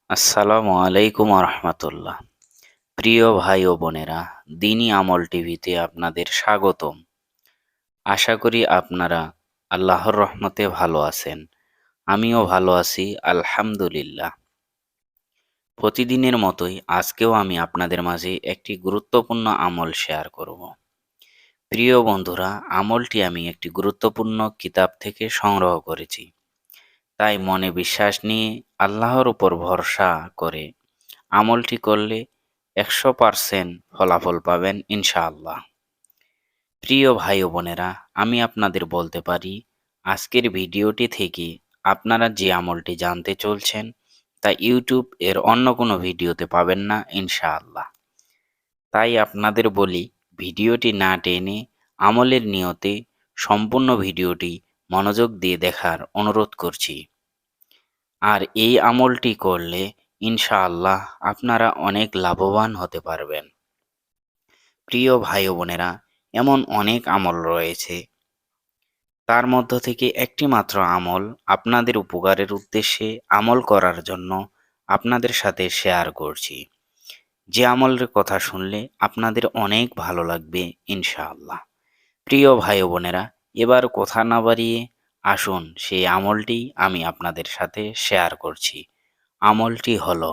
আসসালামু আলাইকুম রহমতুল্লাহ। প্রিয় ভাই ও বোনেরা, দিনী আমল টিভিতে আপনাদের স্বাগতম। আশা করি আপনারা আল্লাহর রহমতে ভালো আছেন। আমিও ভালো আছি, আলহামদুলিল্লাহ। প্রতিদিনের মতোই আজকেও আমি আপনাদের মাঝে একটি গুরুত্বপূর্ণ আমল শেয়ার করব। প্রিয় বন্ধুরা, আমলটি আমি একটি গুরুত্বপূর্ণ কিতাব থেকে সংগ্রহ করেছি। তাই মনে বিশ্বাস নিয়ে আল্লাহর উপর ভরসা করে আমলটি করলে 100% ফলাফল পাবেন ইনশাআল্লাহ। প্রিয় ভাই ও বোনেরা, আমি আপনাদের বলতে পারি, আজকের ভিডিওটি থেকে আপনারা যে আমলটি জানতে চলছেন তা ইউটিউব এর অন্য কোনো ভিডিওতে পাবেন না ইনশাআল্লাহ। তাই আপনাদের বলি, ভিডিওটি না টেনে আমলের নিয়তে সম্পূর্ণ ভিডিওটি মনোযোগ দিয়ে দেখার অনুরোধ করছি। আর এই আমলটি করলে ইনশাআল্লাহ আপনারা অনেক লাভবান হতে পারবেন। প্রিয় ভাই ও বোনেরা, এমন অনেক আমল রয়েছে, তার মধ্য থেকে একটি মাত্র আমল আপনাদের উপকারের উদ্দেশ্যে আমল করার জন্য আপনাদের সাথে শেয়ার করছি। যে আমলের কথা শুনলে আপনাদের অনেক ভালো লাগবে ইনশাআল্লাহ। প্রিয় ভাই ও বোনেরা, এবার কথা না বাড়িয়ে আসুন সেই আমলটি আমি আপনাদের সাথে শেয়ার করছি। আমলটি হলো